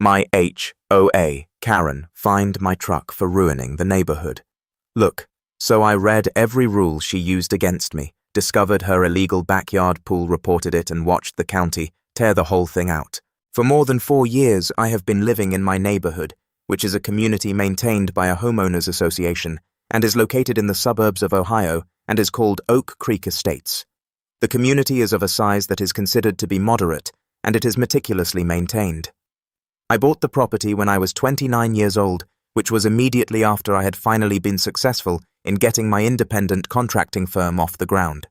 My HOA, Karen, fined my truck for ruining the neighborhood. Look, so I read every rule she used against me, discovered her illegal backyard pool, reported it, and watched the county tear the whole thing out. For more than 4 years, I have been living in my neighborhood, which is a community maintained by a homeowners association and is located in the suburbs of Ohio and is called Oak Creek Estates. The community is of a size that is considered to be moderate, and it is meticulously maintained. I bought the property when I was 29 years old, which was immediately after I had finally been successful in getting my independent contracting firm off the ground.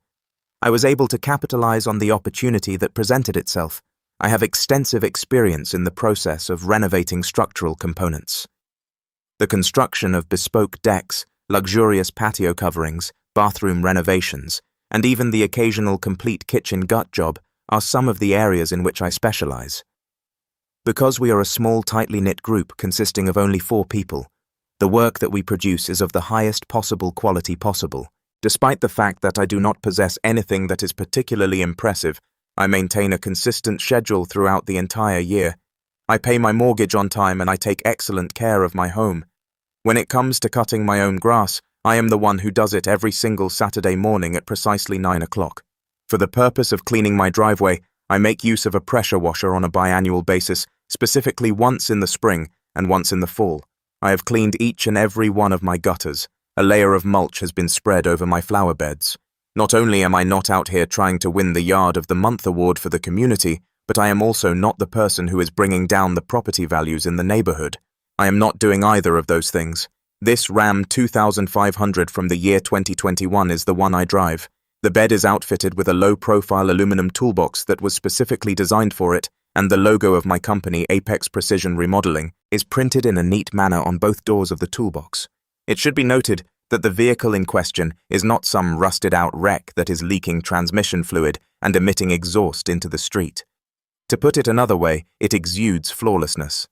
I was able to capitalize on the opportunity that presented itself. I have extensive experience in the process of renovating structural components. The construction of bespoke decks, luxurious patio coverings, bathroom renovations, and even the occasional complete kitchen gut job are some of the areas in which I specialize. Because we are a small, tightly knit group consisting of only 4 people, the work that we produce is of the highest possible quality possible. Despite the fact that I do not possess anything that is particularly impressive, I maintain a consistent schedule throughout the entire year. I pay my mortgage on time and I take excellent care of my home. When it comes to cutting my own grass, I am the one who does it every single Saturday morning at precisely 9 o'clock. For the purpose of cleaning my driveway, I make use of a pressure washer on a biannual basis, specifically once in the spring and once in the fall. I have cleaned each and every one of my gutters. A layer of mulch has been spread over my flower beds. Not only am I not out here trying to win the Yard of the Month award for the community, but I am also not the person who is bringing down the property values in the neighborhood. I am not doing either of those things. This Ram 2500 from the year 2021 is the one I drive. The bed is outfitted with a low-profile aluminum toolbox that was specifically designed for it, and the logo of my company, Apex Precision Remodeling, is printed in a neat manner on both doors of the toolbox. It should be noted that the vehicle in question is not some rusted-out wreck that is leaking transmission fluid and emitting exhaust into the street. To put it another way, it exudes flawlessness.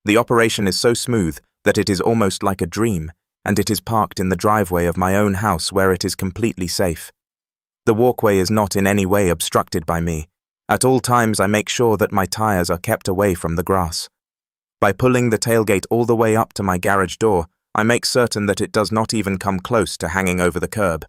The operation is so smooth that it is almost like a dream, and it is parked in the driveway of my own house where it is completely safe. The walkway is not in any way obstructed by me. At all times I make sure that my tires are kept away from the grass. By pulling the tailgate all the way up to my garage door, I make certain that it does not even come close to hanging over the curb.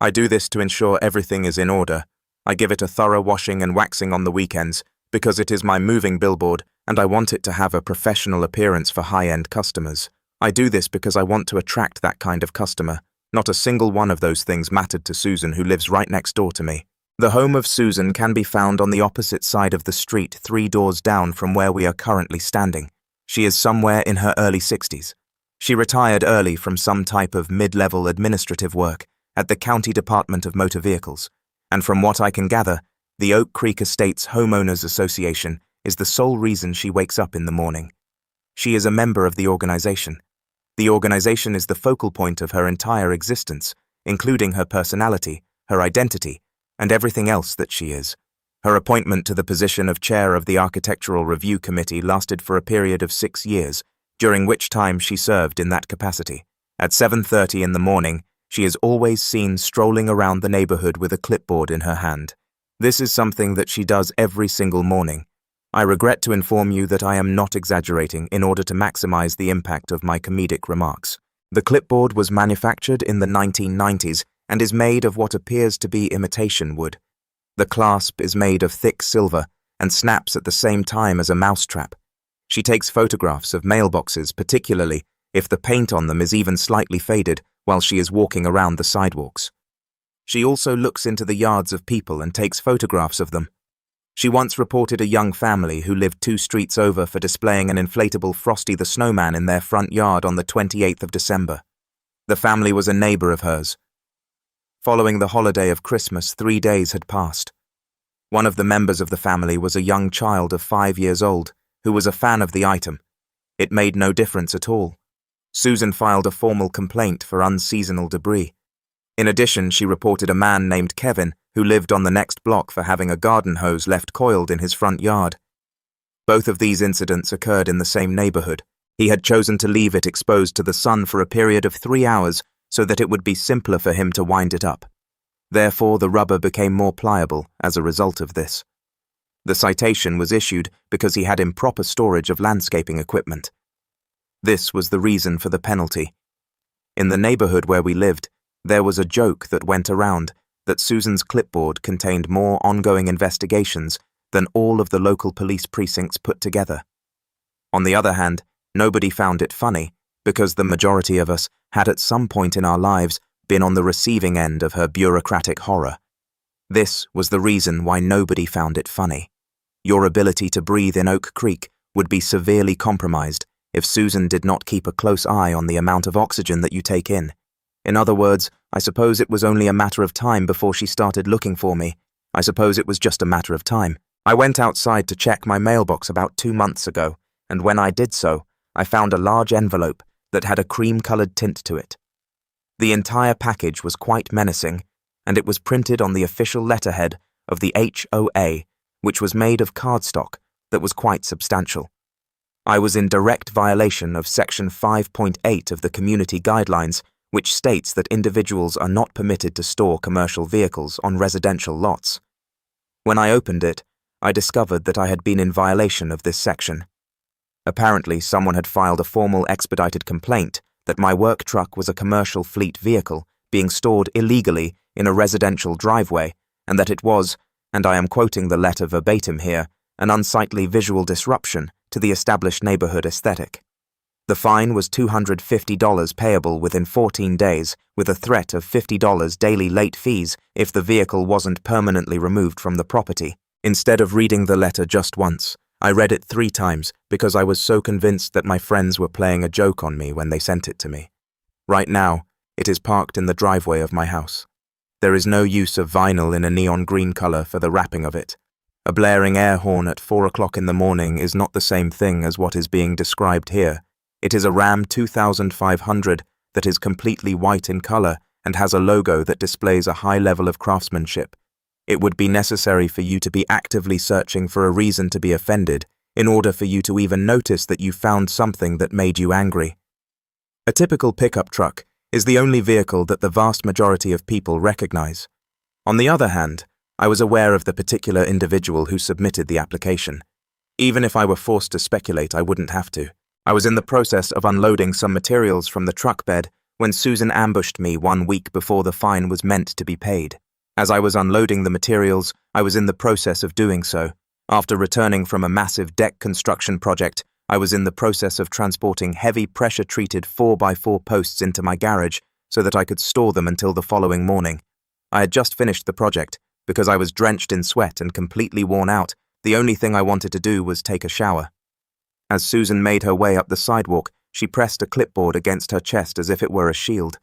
I do this to ensure everything is in order. I give it a thorough washing and waxing on the weekends, because it is my moving billboard and I want it to have a professional appearance for high-end customers. I do this because I want to attract that kind of customer. Not a single one of those things mattered to Susan, who lives right next door to me. The home of Susan can be found on the opposite side of the street, 3 doors down from where we are currently standing. She is somewhere in her early 60s. She retired early from some type of mid-level administrative work at the County Department of Motor Vehicles, and from what I can gather, the Oak Creek Estates Homeowners Association is the sole reason she wakes up in the morning. She is a member of the organization. The organization is the focal point of her entire existence, including her personality, her identity, and everything else that she is. Her appointment to the position of chair of the Architectural Review Committee lasted for a period of 6 years, during which time she served in that capacity. At 7:30 in the morning, she is always seen strolling around the neighborhood with a clipboard in her hand. This is something that she does every single morning. I regret to inform you that I am not exaggerating in order to maximize the impact of my comedic remarks. The clipboard was manufactured in the 1990s and is made of what appears to be imitation wood. The clasp is made of thick silver and snaps at the same time as a mousetrap. She takes photographs of mailboxes, particularly if the paint on them is even slightly faded, while she is walking around the sidewalks. She also looks into the yards of people and takes photographs of them. She once reported a young family who lived 2 streets over for displaying an inflatable Frosty the Snowman in their front yard on the 28th of December. The family was a neighbor of hers. Following the holiday of Christmas, 3 days had passed. One of the members of the family was a young child of 5 years old, who was a fan of the item. It made no difference at all. Susan filed a formal complaint for unseasonal debris. In addition, she reported a man named Kevin who lived on the next block for having a garden hose left coiled in his front yard. Both of these incidents occurred in the same neighborhood. He had chosen to leave it exposed to the sun for a period of 3 hours so that it would be simpler for him to wind it up. Therefore, the rubber became more pliable as a result of this. The citation was issued because he had improper storage of landscaping equipment. This was the reason for the penalty. In the neighborhood where we lived, there was a joke that went around that Susan's clipboard contained more ongoing investigations than all of the local police precincts put together. On the other hand, nobody found it funny because the majority of us had at some point in our lives been on the receiving end of her bureaucratic horror. This was the reason why nobody found it funny. Your ability to breathe in Oak Creek would be severely compromised if Susan did not keep a close eye on the amount of oxygen that you take in. In other words, I suppose it was only a matter of time before she started looking for me. I suppose it was just a matter of time. I went outside to check my mailbox about 2 months ago, and when I did so, I found a large envelope that had a cream-colored tint to it. The entire package was quite menacing, and it was printed on the official letterhead of the HOA, which was made of cardstock that was quite substantial. I was in direct violation of Section 5.8 of the Community Guidelines, which states that individuals are not permitted to store commercial vehicles on residential lots. When I opened it, I discovered that I had been in violation of this section. Apparently, someone had filed a formal expedited complaint that my work truck was a commercial fleet vehicle being stored illegally in a residential driveway, and that it was, and I am quoting the letter verbatim here, an unsightly visual disruption to the established neighborhood aesthetic. The fine was $250 payable within 14 days, with a threat of $50 daily late fees if the vehicle wasn't permanently removed from the property. Instead of reading the letter just once, I read it 3 times because I was so convinced that my friends were playing a joke on me when they sent it to me. Right now, it is parked in the driveway of my house. There is no use of vinyl in a neon green color for the wrapping of it. A blaring air horn at 4 o'clock in the morning is not the same thing as what is being described here. It is a Ram 2500 that is completely white in color and has a logo that displays a high level of craftsmanship. It would be necessary for you to be actively searching for a reason to be offended in order for you to even notice that you found something that made you angry. A typical pickup truck is the only vehicle that the vast majority of people recognize. On the other hand, I was aware of the particular individual who submitted the application. Even if I were forced to speculate, I wouldn't have to. I was in the process of unloading some materials from the truck bed when Susan ambushed me 1 week before the fine was meant to be paid. As I was unloading the materials, I was in the process of doing so. After returning from a massive deck construction project, I was in the process of transporting heavy pressure-treated 4x4 posts into my garage so that I could store them until the following morning. I had just finished the project. Because I was drenched in sweat and completely worn out, the only thing I wanted to do was take a shower. As Susan made her way up the sidewalk, she pressed a clipboard against her chest as if it were a shield.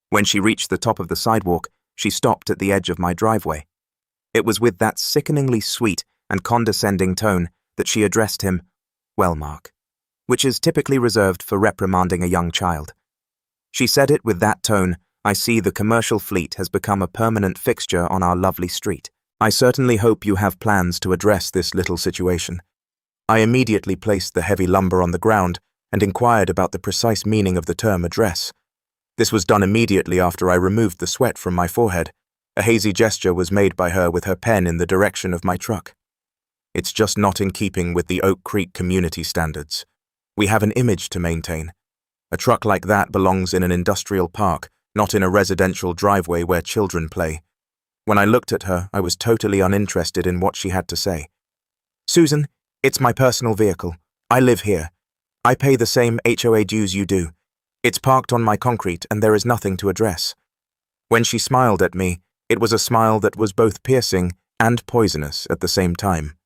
When she reached the top of the sidewalk, she stopped at the edge of my driveway. It was with that sickeningly sweet and condescending tone that she addressed him, "Well, Mark," which is typically reserved for reprimanding a young child. She said it with that tone. I see the commercial fleet has become a permanent fixture on our lovely street. I certainly hope you have plans to address this little situation. I immediately placed the heavy lumber on the ground and inquired about the precise meaning of the term address. This was done immediately after I removed the sweat from my forehead. A hazy gesture was made by her with her pen in the direction of my truck. It's just not in keeping with the Oak Creek community standards. We have an image to maintain. A truck like that belongs in an industrial park, not in a residential driveway where children play. When I looked at her, I was totally uninterested in what she had to say. "Susan, it's my personal vehicle. I live here. I pay the same HOA dues you do. It's parked on my concrete and there is nothing to address." When she smiled at me, it was a smile that was both piercing and poisonous at the same time.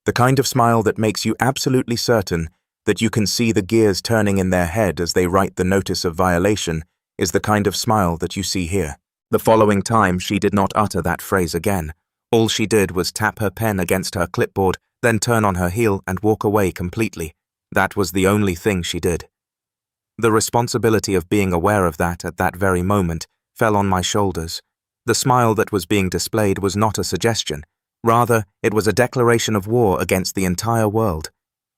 The kind of smile that makes you absolutely certain that you can see the gears turning in their head as they write the notice of violation is the kind of smile that you see here. The following time, she did not utter that phrase again. All she did was tap her pen against her clipboard, then turn on her heel and walk away completely. That was the only thing she did. The responsibility of being aware of that at that very moment fell on my shoulders. The smile that was being displayed was not a suggestion. Rather, it was a declaration of war against the entire world.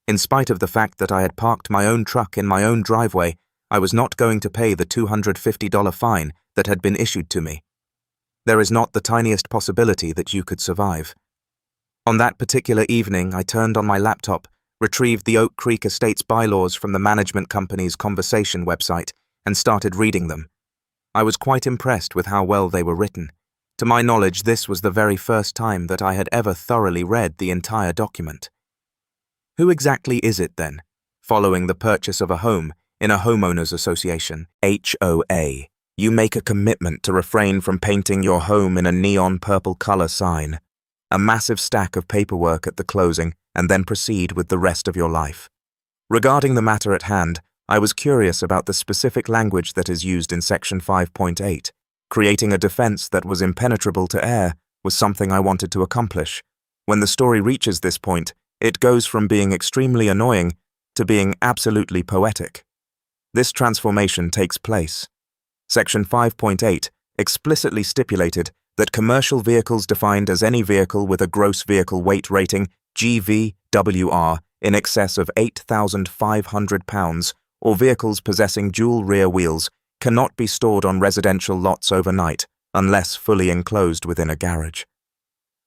In spite of the fact that I had parked my own truck in my own driveway, I was not going to pay the $250 fine that had been issued to me. There is not the tiniest possibility that you could survive. On that particular evening, I turned on my laptop, retrieved the Oak Creek Estates bylaws from the management company's conversation website, and started reading them. I was quite impressed with how well they were written. To my knowledge, this was the very first time that I had ever thoroughly read the entire document. Who exactly is it, then, following the purchase of a home in a homeowners association, HOA? You make a commitment to refrain from painting your home in a neon purple color sign, a massive stack of paperwork at the closing, and then proceed with the rest of your life. Regarding the matter at hand, I was curious about the specific language that is used in Section 5.8. Creating a defense that was impenetrable to air was something I wanted to accomplish. When the story reaches this point, it goes from being extremely annoying to being absolutely poetic. This transformation takes place. Section 5.8 explicitly stipulated that commercial vehicles defined as any vehicle with a gross vehicle weight rating, GVWR, in excess of 8,500 pounds, or vehicles possessing dual rear wheels cannot be stored on residential lots overnight unless fully enclosed within a garage.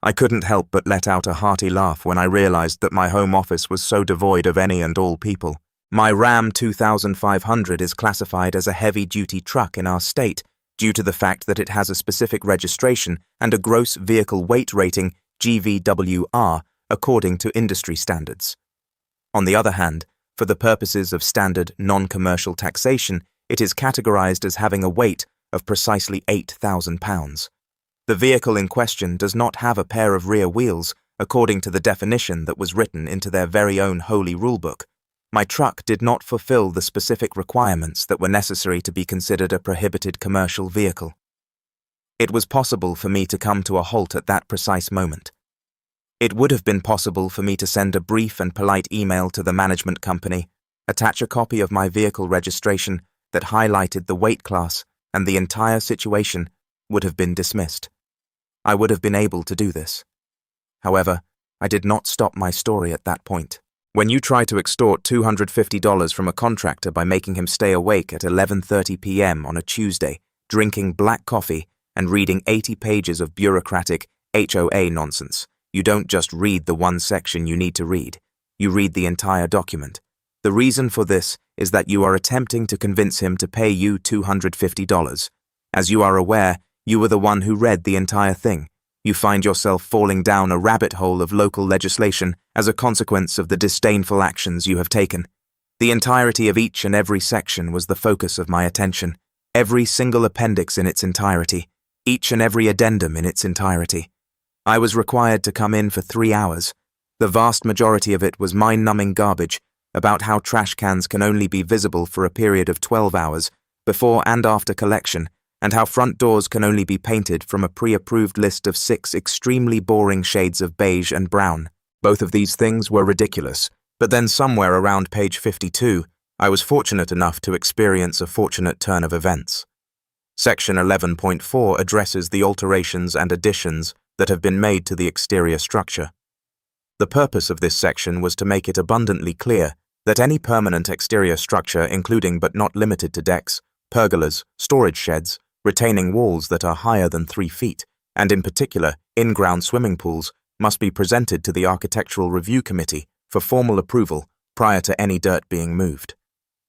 I couldn't help but let out a hearty laugh when I realized that my home office was so devoid of any and all people. My Ram 2500 is classified as a heavy-duty truck in our state due to the fact that it has a specific registration and a gross vehicle weight rating, GVWR, according to industry standards. On the other hand, for the purposes of standard non-commercial taxation, it is categorized as having a weight of precisely 8,000 pounds. The vehicle in question does not have a pair of rear wheels, according to the definition that was written into their very own holy rulebook. My truck did not fulfill the specific requirements that were necessary to be considered a prohibited commercial vehicle. It was possible for me to come to a halt at that precise moment. It would have been possible for me to send a brief and polite email to the management company, attach a copy of my vehicle registration that highlighted the weight class, and the entire situation would have been dismissed. I would have been able to do this. However, I did not stop my story at that point. When you try to extort $250 from a contractor by making him stay awake at 11:30 p.m. on a Tuesday, drinking black coffee and reading 80 pages of bureaucratic HOA nonsense, you don't just read the one section you need to read. You read the entire document. The reason for this is that you are attempting to convince him to pay you $250. As you are aware, you were the one who read the entire thing. You find yourself falling down a rabbit hole of local legislation as a consequence of the disdainful actions you have taken. The entirety of each and every section was the focus of my attention, every single appendix in its entirety, each and every addendum in its entirety. I was required to come in for 3 hours. The vast majority of it was mind-numbing garbage about how trash cans can only be visible for a period of 12 hours, before and after collection, and how front doors can only be painted from a pre-approved list of 6 extremely boring shades of beige and brown. Both of these things were ridiculous, but then somewhere around page 52, I was fortunate enough to experience a fortunate turn of events. Section 11.4 addresses the alterations and additions that have been made to the exterior structure. The purpose of this section was to make it abundantly clear that any permanent exterior structure, including but not limited to decks, pergolas, storage sheds, retaining walls that are higher than 3 feet, and in particular, in-ground swimming pools, must be presented to the Architectural Review Committee for formal approval prior to any dirt being moved.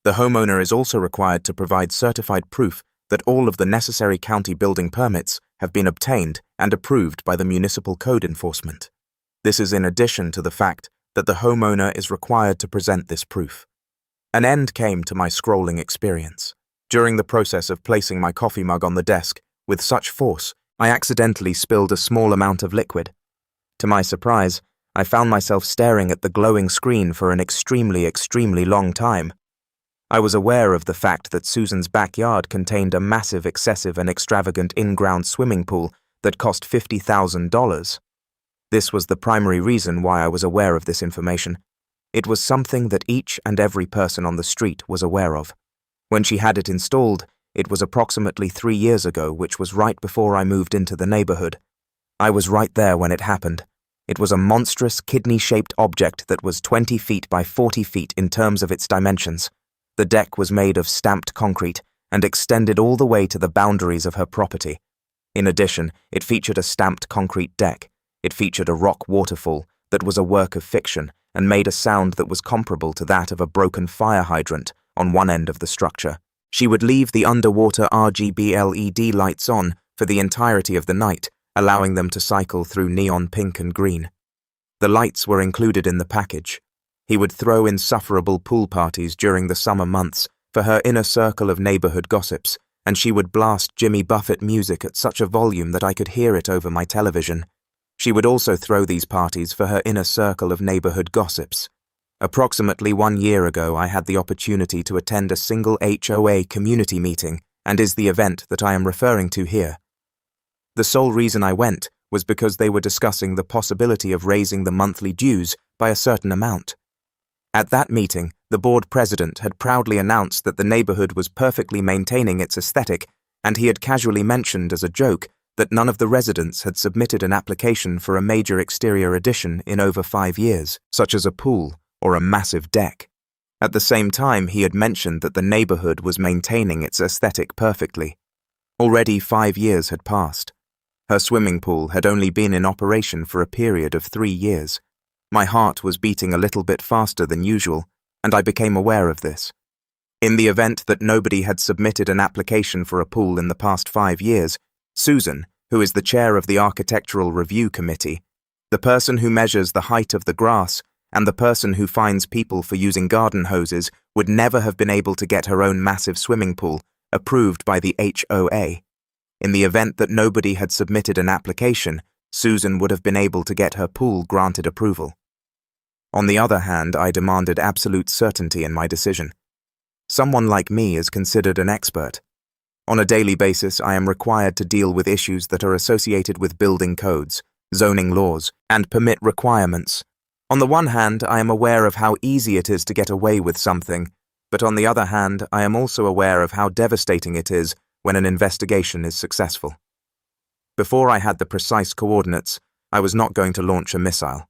The homeowner is also required to provide certified proof that all of the necessary county building permits have been obtained and approved by the municipal code enforcement. This is in addition to the fact that the homeowner is required to present this proof. An end came to my scrolling experience. During the process of placing my coffee mug on the desk, with such force, I accidentally spilled a small amount of liquid. To my surprise, I found myself staring at the glowing screen for an extremely long time. I was aware of the fact that Susan's backyard contained a massive, excessive and extravagant in-ground swimming pool that cost $50,000. This was the primary reason why I was aware of this information. It was something that each and every person on the street was aware of. When she had it installed, it was approximately 3 years ago, which was right before I moved into the neighborhood. I was right there when it happened. It was a monstrous, kidney-shaped object that was 20 feet by 40 feet in terms of its dimensions. The deck was made of stamped concrete and extended all the way to the boundaries of her property. In addition, it featured a stamped concrete deck. It featured a rock waterfall that was a work of fiction and made a sound that was comparable to that of a broken fire hydrant on one end of the structure. She would leave the underwater RGB LED lights on for the entirety of the night, allowing them to cycle through neon pink and green. The lights were included in the package. He would throw insufferable pool parties during the summer months for her inner circle of neighborhood gossips, and she would blast Jimmy Buffett music at such a volume that I could hear it over my television. She would also throw these parties for her inner circle of neighborhood gossips. Approximately 1 year ago, I had the opportunity to attend a single HOA community meeting, and is the event that I am referring to here. The sole reason I went was because they were discussing the possibility of raising the monthly dues by a certain amount. At that meeting, the board president had proudly announced that the neighborhood was perfectly maintaining its aesthetic, and he had casually mentioned as a joke that none of the residents had submitted an application for a major exterior addition in over 5 years, such as a pool or a massive deck. At the same time, he had mentioned that the neighborhood was maintaining its aesthetic perfectly. Already 5 years had passed. Her swimming pool had only been in operation for a period of 3 years. My heart was beating a little bit faster than usual, and I became aware of this. In the event that nobody had submitted an application for a pool in the past 5 years, Susan, who is the chair of the Architectural Review Committee, the person who measures the height of the grass, and the person who fines people for using garden hoses, would never have been able to get her own massive swimming pool approved by the HOA. In the event that nobody had submitted an application, Susan would have been able to get her pool granted approval. On the other hand, I demanded absolute certainty in my decision. Someone like me is considered an expert. On a daily basis, I am required to deal with issues that are associated with building codes, zoning laws, and permit requirements. On the one hand, I am aware of how easy it is to get away with something, but on the other hand, I am also aware of how devastating it is when an investigation is successful. Before I had the precise coordinates, I was not going to launch a missile.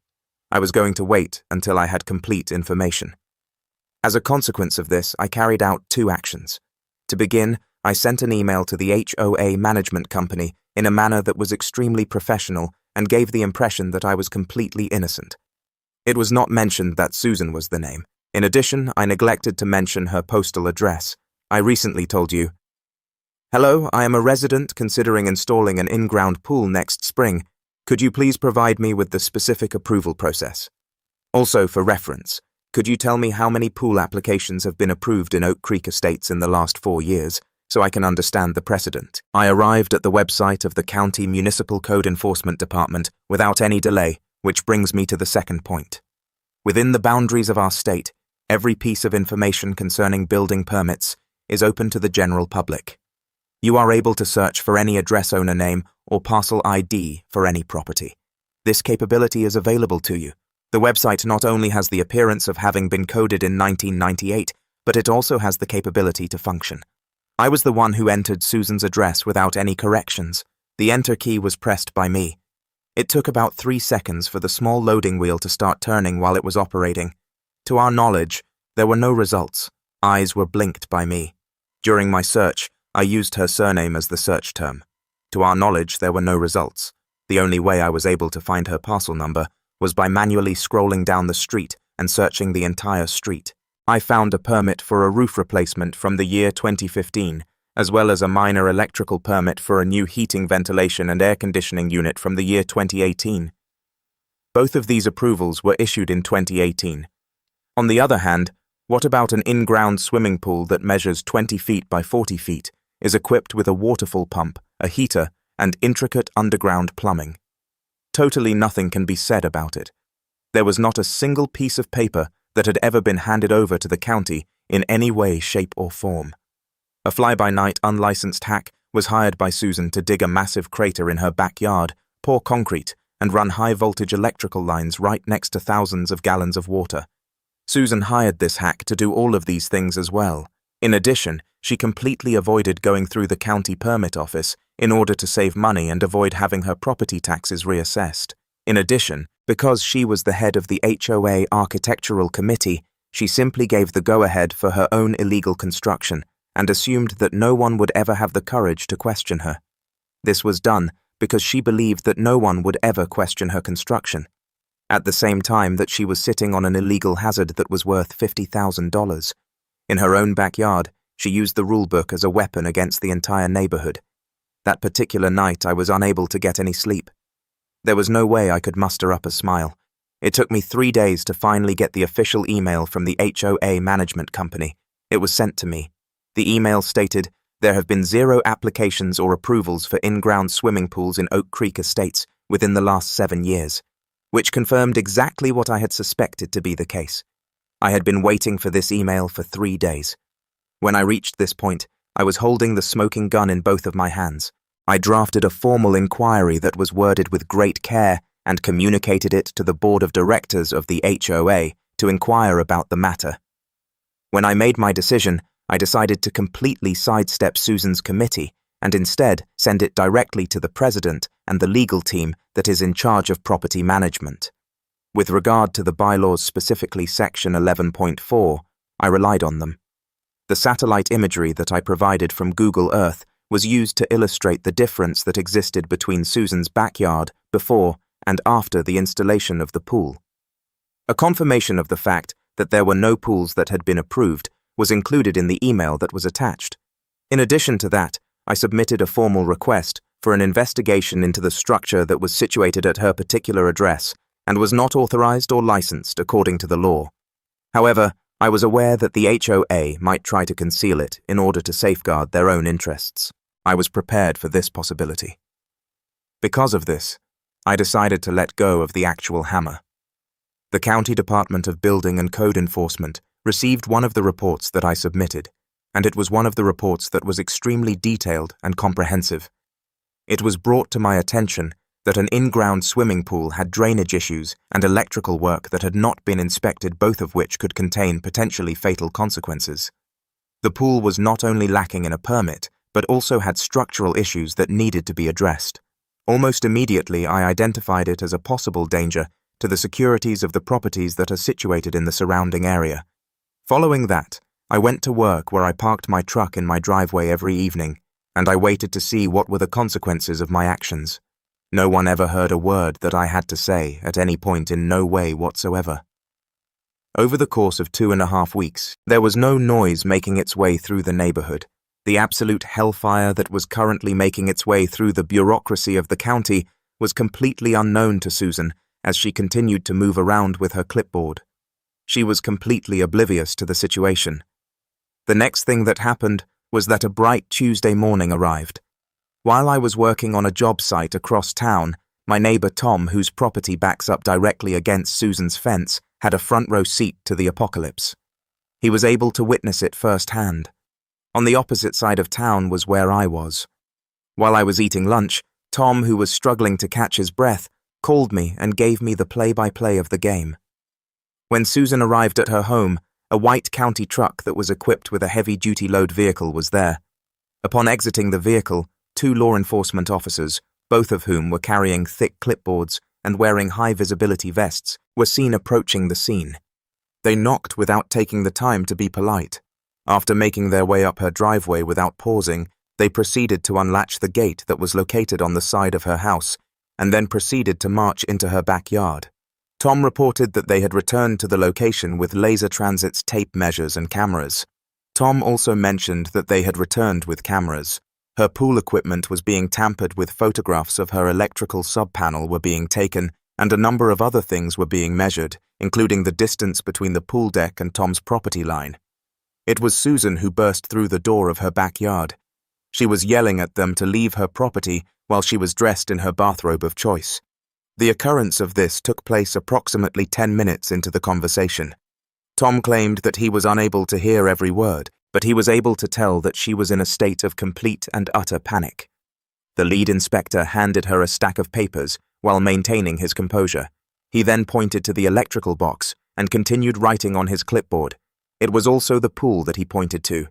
I was going to wait until I had complete information. As a consequence of this, I carried out 2 actions. To begin, I sent an email to the HOA management company in a manner that was extremely professional and gave the impression that I was completely innocent. It was not mentioned that Susan was the name. In addition, I neglected to mention her postal address. I recently told you, "Hello, I am a resident considering installing an in-ground pool next spring. Could you please provide me with the specific approval process? Also, for reference, could you tell me how many pool applications have been approved in Oak Creek Estates in the last 4 years, so I can understand the precedent?" I arrived at the website of the County Municipal Code Enforcement Department without any delay, which brings me to the second point. Within the boundaries of our state, every piece of information concerning building permits is open to the general public. You are able to search for any address owner name or parcel ID for any property. This capability is available to you. The website not only has the appearance of having been coded in 1998, but it also has the capability to function. I was the one who entered Susan's address without any corrections. The enter key was pressed by me. It took about 3 seconds for the small loading wheel to start turning while it was operating. To our knowledge, there were no results. Eyes were blinked by me. During my search, I used her surname as the search term. To our knowledge, there were no results. The only way I was able to find her parcel number was by manually scrolling down the street and searching the entire street. I found a permit for a roof replacement from the year 2015, as well as a minor electrical permit for a new heating, ventilation, and air conditioning unit from the year 2018. Both of these approvals were issued in 2018. On the other hand, what about an in-ground swimming pool that measures 20 feet by 40 feet, is equipped with a waterfall pump, a heater, and intricate underground plumbing? Totally nothing can be said about it. There was not a single piece of paper that had ever been handed over to the county in any way, shape, or form. A fly-by-night unlicensed hack was hired by Susan to dig a massive crater in her backyard, pour concrete, and run high-voltage electrical lines right next to thousands of gallons of water. Susan hired this hack to do all of these things as well. In addition, she completely avoided going through the county permit office in order to save money and avoid having her property taxes reassessed. In addition, because she was the head of the HOA Architectural Committee, she simply gave the go-ahead for her own illegal construction and assumed that no one would ever have the courage to question her. This was done because she believed that no one would ever question her construction, at the same time that she was sitting on an illegal hazard that was worth $50,000. In her own backyard, she used the rulebook as a weapon against the entire neighborhood. That particular night, I was unable to get any sleep. There was no way I could muster up a smile. It took me 3 days to finally get the official email from the HOA management company. It was sent to me. The email stated, "There have been 0 applications or approvals for in-ground swimming pools in Oak Creek Estates within the last 7 years, which confirmed exactly what I had suspected to be the case. I had been waiting for this email for 3 days. When I reached this point, I was holding the smoking gun in both of my hands. I drafted a formal inquiry that was worded with great care and communicated it to the board of directors of the HOA to inquire about the matter. When I made my decision, I decided to completely sidestep Susan's committee and instead send it directly to the president and the legal team that is in charge of property management. With regard to the bylaws, specifically Section 11.4, I relied on them. The satellite imagery that I provided from Google Earth was used to illustrate the difference that existed between Susan's backyard before and after the installation of the pool. A confirmation of the fact that there were no pools that had been approved was included in the email that was attached. In addition to that, I submitted a formal request for an investigation into the structure that was situated at her particular address and was not authorized or licensed according to the law. However, I was aware that the HOA might try to conceal it in order to safeguard their own interests. I was prepared for this possibility. Because of this, I decided to let go of the actual hammer. The County Department of Building and Code Enforcement received one of the reports that I submitted, and it was one of the reports that was extremely detailed and comprehensive. It was brought to my attention that an in-ground swimming pool had drainage issues and electrical work that had not been inspected, both of which could contain potentially fatal consequences. The pool was not only lacking in a permit, but also had structural issues that needed to be addressed. Almost immediately, I identified it as a possible danger to the securities of the properties that are situated in the surrounding area. Following that, I went to work where I parked my truck in my driveway every evening, and I waited to see what were the consequences of my actions. No one ever heard a word that I had to say at any point, in no way whatsoever. Over the course of 2.5 weeks, there was no noise making its way through the neighborhood. The absolute hellfire that was currently making its way through the bureaucracy of the county was completely unknown to Susan as she continued to move around with her clipboard. She was completely oblivious to the situation. The next thing that happened was that a bright Tuesday morning arrived. While I was working on a job site across town, my neighbor Tom, whose property backs up directly against Susan's fence, had a front row seat to the apocalypse. He was able to witness it firsthand. On the opposite side of town was where I was. While I was eating lunch, Tom, who was struggling to catch his breath, called me and gave me the play-by-play of the game. When Susan arrived at her home, a white county truck that was equipped with a heavy-duty load vehicle was there. Upon exiting the vehicle, 2 law enforcement officers, both of whom were carrying thick clipboards and wearing high-visibility vests, were seen approaching the scene. They knocked without taking the time to be polite. After making their way up her driveway without pausing, they proceeded to unlatch the gate that was located on the side of her house, and then proceeded to march into her backyard. Tom reported that they had returned to the location with Laser Transit's tape measures and cameras. Tom also mentioned that they had returned with cameras. Her pool equipment was being tampered with, photographs of her electrical sub-panel were being taken, and a number of other things were being measured, including the distance between the pool deck and Tom's property line. It was Susan who burst through the door of her backyard. She was yelling at them to leave her property while she was dressed in her bathrobe of choice. The occurrence of this took place approximately 10 minutes into the conversation. Tom claimed that he was unable to hear every word, but he was able to tell that she was in a state of complete and utter panic. The lead inspector handed her a stack of papers while maintaining his composure. He then pointed to the electrical box and continued writing on his clipboard. It was also the pool that he pointed to.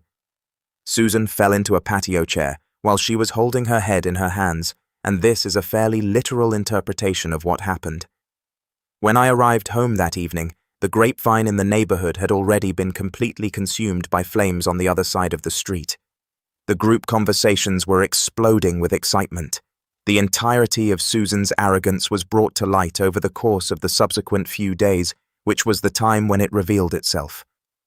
Susan fell into a patio chair while she was holding her head in her hands, and this is a fairly literal interpretation of what happened. When I arrived home that evening, the grapevine in the neighborhood had already been completely consumed by flames on the other side of the street. The group conversations were exploding with excitement. The entirety of Susan's arrogance was brought to light over the course of the subsequent few days, which was the time when it revealed itself.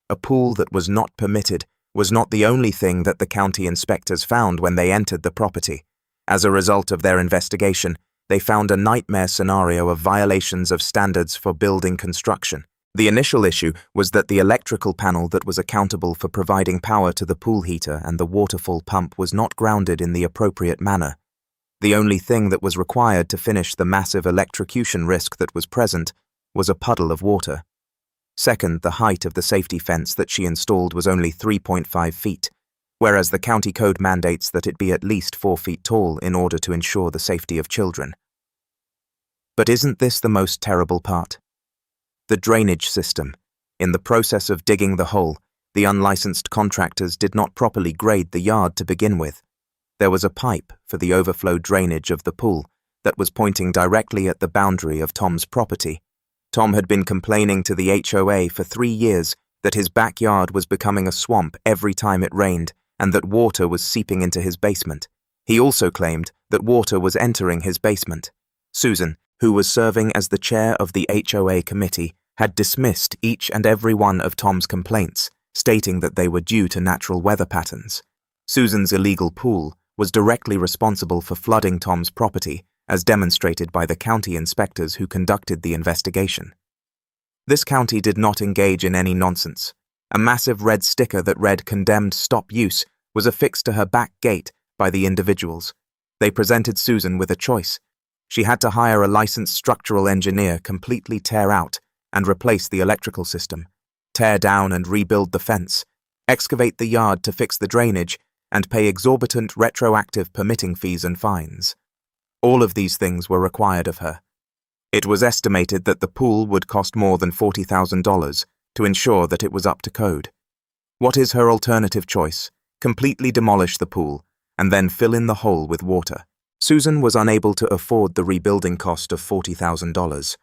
A pool that was not permitted was not the only thing that the county inspectors found when they entered the property. As a result of their investigation, they found a nightmare scenario of violations of standards for building construction. The initial issue was that the electrical panel that was accountable for providing power to the pool heater and the waterfall pump was not grounded in the appropriate manner. The only thing that was required to finish the massive electrocution risk that was present was a puddle of water. Second, the height of the safety fence that she installed was only 3.5 feet, whereas the county code mandates that it be at least 4 feet tall in order to ensure the safety of children. But isn't this the most terrible part? The drainage system. In the process of digging the hole, the unlicensed contractors did not properly grade the yard to begin with. There was a pipe for the overflow drainage of the pool that was pointing directly at the boundary of Tom's property. Tom had been complaining to the HOA for 3 years that his backyard was becoming a swamp every time it rained and that water was seeping into his basement. He also claimed that water was entering his basement. Susan, who was serving as the chair of the HOA committee, had dismissed each and every one of Tom's complaints, stating that they were due to natural weather patterns. Susan's illegal pool was directly responsible for flooding Tom's property, as demonstrated by the county inspectors who conducted the investigation. This county did not engage in any nonsense. A massive red sticker that read "Condemned Stop Use" was affixed to her back gate by the individuals. They presented Susan with a choice. She had to hire a licensed structural engineer, completely tear out and replace the electrical system, tear down and rebuild the fence, excavate the yard to fix the drainage, and pay exorbitant retroactive permitting fees and fines. All of these things were required of her. It was estimated that the pool would cost more than $40,000 to ensure that it was up to code. What is her alternative choice? Completely demolish the pool and then fill in the hole with water. Susan was unable to afford the rebuilding cost of $40,000.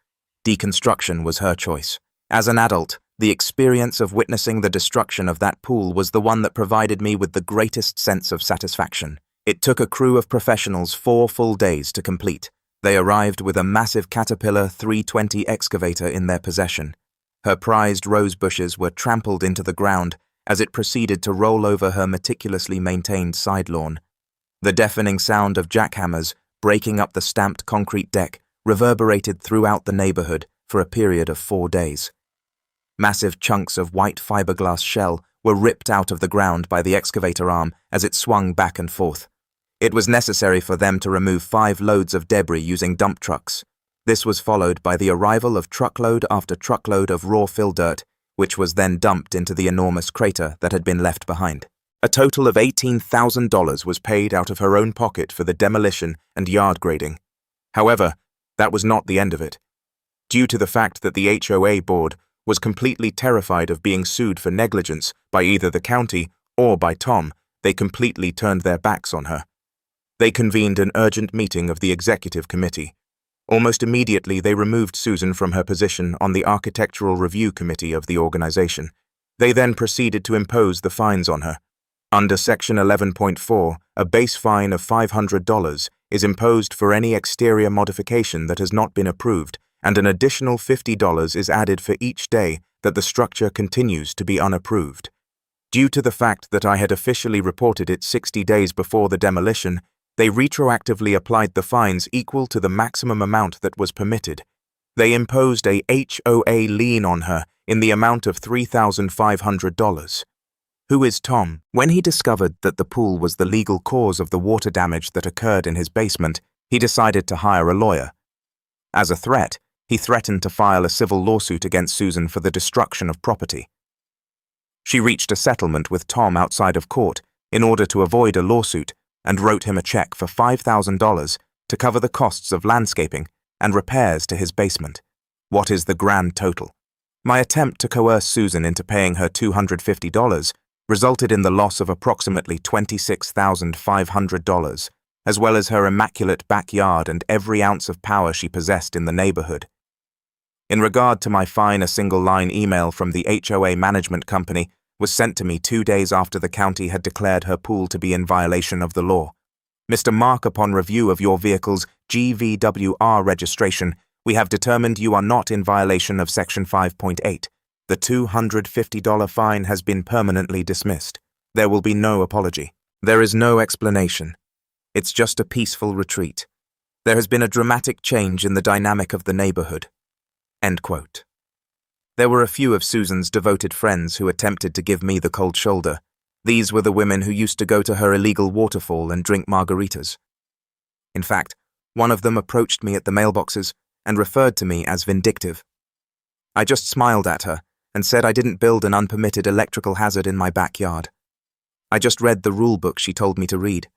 Deconstruction was her choice. As an adult, the experience of witnessing the destruction of that pool was the one that provided me with the greatest sense of satisfaction. It took a crew of professionals 4 full days to complete. They arrived with a massive Caterpillar 320 excavator in their possession. Her prized rose bushes were trampled into the ground as it proceeded to roll over her meticulously maintained side lawn. The deafening sound of jackhammers breaking up the stamped concrete deck reverberated throughout the neighborhood for a period of 4 days. Massive chunks of white fiberglass shell were ripped out of the ground by the excavator arm as it swung back and forth. It was necessary for them to remove 5 loads of debris using dump trucks. This was followed by the arrival of truckload after truckload of raw fill dirt, which was then dumped into the enormous crater that had been left behind. A total of $18,000 was paid out of her own pocket for the demolition and yard grading. However, that was not the end of it. Due to the fact that the HOA board was completely terrified of being sued for negligence by either the county or by Tom, they completely turned their backs on her. They convened an urgent meeting of the executive committee. Almost immediately, they removed Susan from her position on the architectural review committee of the organization. They then proceeded to impose the fines on her. Under Section 11.4, a base fine of $500 is imposed for any exterior modification that has not been approved, and an additional $50 is added for each day that the structure continues to be unapproved. Due to the fact that I had officially reported it 60 days before the demolition, they retroactively applied the fines equal to the maximum amount that was permitted. They imposed a HOA lien on her in the amount of $3,500. Who is Tom? When he discovered that the pool was the legal cause of the water damage that occurred in his basement, he decided to hire a lawyer. As a threat, he threatened to file a civil lawsuit against Susan for the destruction of property. She reached a settlement with Tom outside of court in order to avoid a lawsuit and wrote him a check for $5,000 to cover the costs of landscaping and repairs to his basement. What is the grand total? My attempt to coerce Susan into paying her $250 resulted in the loss of approximately $26,500, as well as her immaculate backyard and every ounce of power she possessed in the neighborhood. In regard to my fine, a single-line email from the HOA management company was sent to me 2 days after the county had declared her pool to be in violation of the law. Mr. Mark, upon review of your vehicle's GVWR registration, we have determined you are not in violation of Section 5.8. The $250 fine has been permanently dismissed. There will be no apology. There is no explanation. It's just a peaceful retreat. There has been a dramatic change in the dynamic of the neighborhood." End quote. There were a few of Susan's devoted friends who attempted to give me the cold shoulder. These were the women who used to go to her illegal waterfall and drink margaritas. In fact, one of them approached me at the mailboxes and referred to me as vindictive. I just smiled at her and said I didn't build an unpermitted electrical hazard in my backyard. I just read the rule book she told me to read.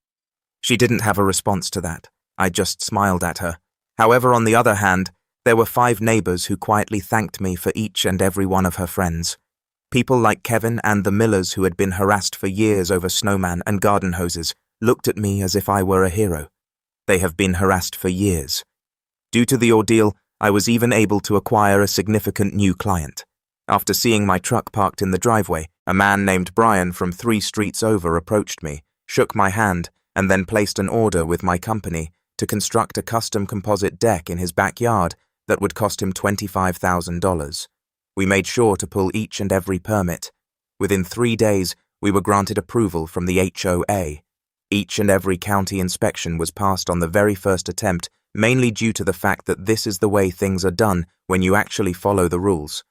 She didn't have a response to that. I just smiled at her. However, on the other hand, there were 5 neighbors who quietly thanked me for each and every one of her friends. People like Kevin and the Millers, who had been harassed for years over snowman and garden hoses, looked at me as if I were a hero. They have been harassed for years. Due to the ordeal, I was even able to acquire a significant new client. After seeing my truck parked in the driveway, a man named Brian from 3 streets over approached me, shook my hand, and then placed an order with my company to construct a custom composite deck in his backyard that would cost him $25,000. We made sure to pull each and every permit. Within 3 days, we were granted approval from the HOA. Each and every county inspection was passed on the very first attempt, mainly due to the fact that this is the way things are done when you actually follow the rules.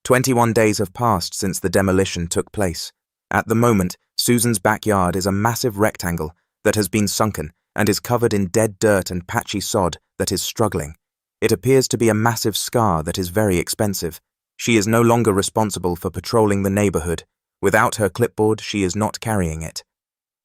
21 days have passed since the demolition took place. At the moment, Susan's backyard is a massive rectangle that has been sunken and is covered in dead dirt and patchy sod that is struggling. It appears to be a massive scar that is very expensive. She is no longer responsible for patrolling the neighborhood. Without her clipboard, she is not carrying it.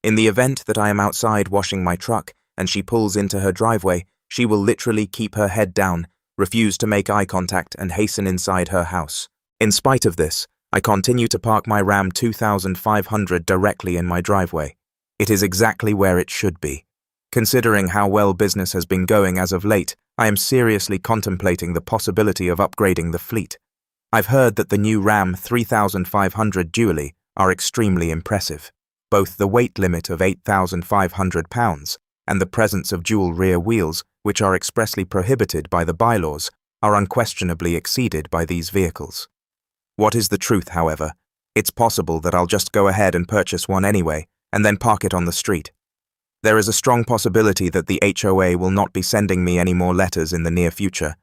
In the event that I am outside washing my truck and she pulls into her driveway, she will literally keep her head down, refuse to make eye contact, and hasten inside her house. In spite of this, I continue to park my Ram 2500 directly in my driveway. It is exactly where it should be. Considering how well business has been going as of late, I am seriously contemplating the possibility of upgrading the fleet. I've heard that the new Ram 3500 Dually are extremely impressive. Both the weight limit of 8,500 pounds and the presence of dual rear wheels, which are expressly prohibited by the bylaws, are unquestionably exceeded by these vehicles. What is the truth, however? It's possible that I'll just go ahead and purchase one anyway, and then park it on the street. There is a strong possibility that the HOA will not be sending me any more letters in the near future,